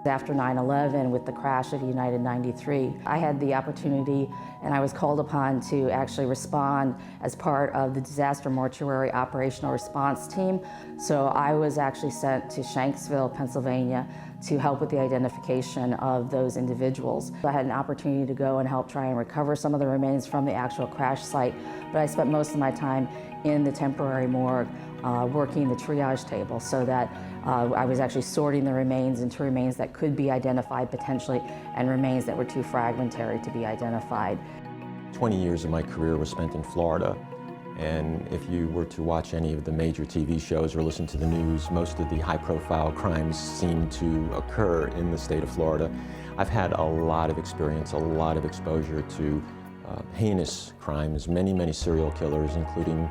After 9/11, with the crash of United 93, I had the opportunity and I was called upon to actually respond as part of the disaster mortuary operational response team. So I was actually sent to Shanksville, Pennsylvania to help with the identification of those individuals. I had an opportunity to go and help try and recover some of the remains from the actual crash site, but I spent most of my time in the temporary morgue working the triage table so that I was actually sorting the remains into remains that could be identified potentially and remains that were too fragmentary to be identified. 20 years of my career was spent in Florida, and if you were to watch any of the major TV shows or listen to the news, most of the high-profile crimes seem to occur in the state of Florida. I've had a lot of experience, a lot of exposure to heinous crimes, many serial killers, including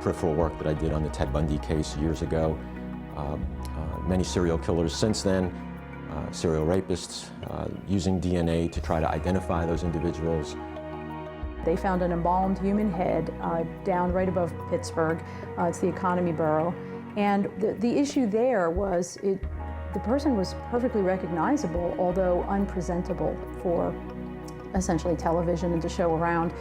peripheral work that I did on the Ted Bundy case years ago. Many serial killers since then, serial rapists, using DNA to try to identify those individuals. They found an embalmed human head down right above Pittsburgh. It's the economy borough. And the issue there was the person was perfectly recognizable, although unpresentable for essentially television and to show around.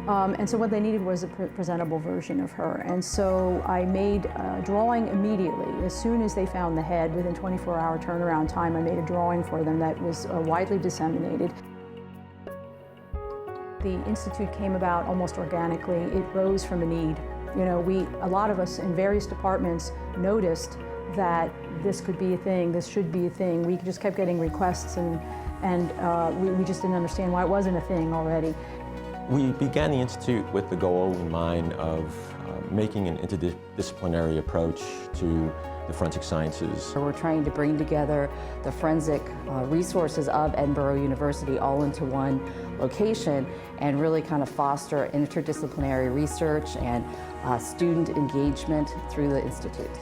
And so what they needed was a presentable version of her. And so I made a drawing immediately. As soon as they found the head, within 24-hour turnaround time, I made a drawing for them that was widely disseminated. The Institute came about almost organically. It rose from a need. You know, a lot of us in various departments noticed that this could be a thing, this should be a thing. We just kept getting requests and we just didn't understand why it wasn't a thing already. We began the Institute with the goal in mind of making an interdisciplinary approach to the forensic sciences. We're trying to bring together the forensic resources of Edinboro University all into one location and really kind of foster interdisciplinary research and student engagement through the Institute.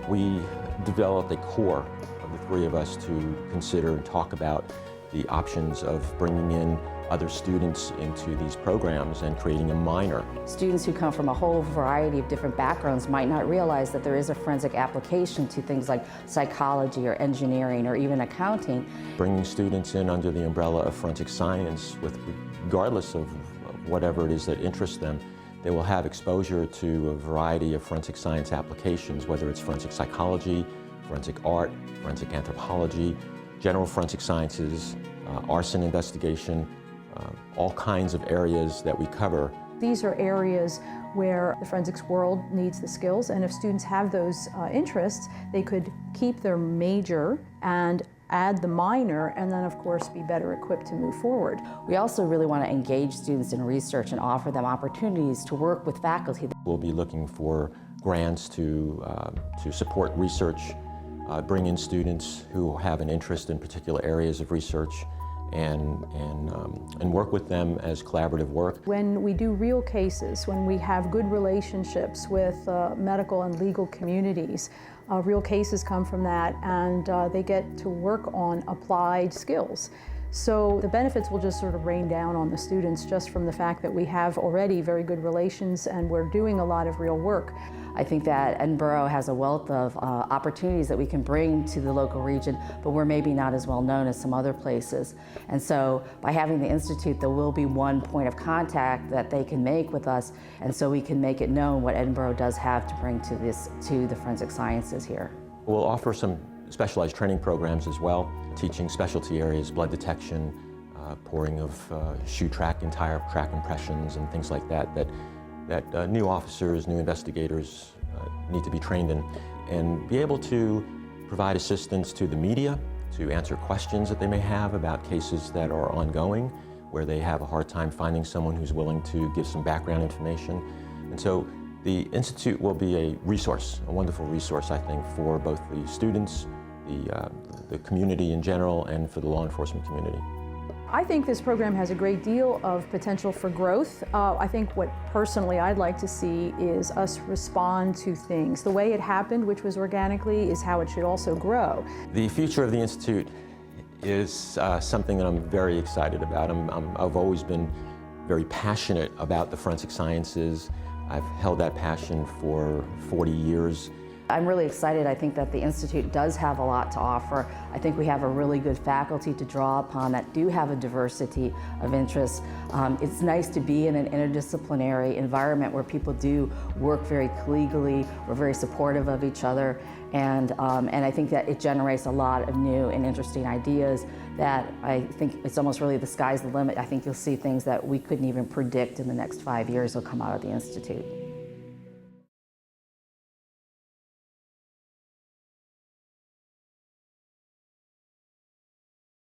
We developed a core of the three of us to consider and talk about the options of bringing in other students into these programs and creating a minor. Students who come from a whole variety of different backgrounds might not realize that there is a forensic application to things like psychology or engineering or even accounting. Bringing students in under the umbrella of forensic science, regardless of whatever it is that interests them, they will have exposure to a variety of forensic science applications, whether it's forensic psychology, forensic art, forensic anthropology, general forensic sciences, arson investigation, all kinds of areas that we cover. These are areas where the forensics world needs the skills, and if students have those interests, they could keep their major and add the minor, and then of course be better equipped to move forward. We also really want to engage students in research and offer them opportunities to work with faculty. We'll be looking for grants to support research, bring in students who have an interest in particular areas of research, and work with them as collaborative work. When we do real cases, when we have good relationships with medical and legal communities, real cases come from that, and they get to work on applied skills. So the benefits will just sort of rain down on the students just from the fact that we have already very good relations and we're doing a lot of real work. I think that Edinboro has a wealth of opportunities that we can bring to the local region, but we're maybe not as well known as some other places. And so by having the Institute, there will be one point of contact that they can make with us, and so we can make it known what Edinboro does have to bring to the forensic sciences here. We'll offer some specialized training programs as well, teaching specialty areas, blood detection, pouring of shoe track and tire track impressions and things like that, that new officers, new investigators need to be trained in, and be able to provide assistance to the media, to answer questions that they may have about cases that are ongoing, where they have a hard time finding someone who's willing to give some background information. And so the Institute will be a resource, a wonderful resource, I think, for both the students, the community in general, and for the law enforcement community. I think this program has a great deal of potential for growth. I think what personally I'd like to see is us respond to things. The way it happened, which was organically, is how it should also grow. The future of the Institute is something that I'm very excited about. I've always been very passionate about the forensic sciences. I've held that passion for 40 years. I'm really excited. I think that the Institute does have a lot to offer. I think we have a really good faculty to draw upon that do have a diversity of interests. It's nice to be in an interdisciplinary environment where people do work very collegially, we're very supportive of each other, and I think that it generates a lot of new and interesting ideas that I think it's almost really the sky's the limit. I think you'll see things that we couldn't even predict in the next 5 years will come out of the Institute.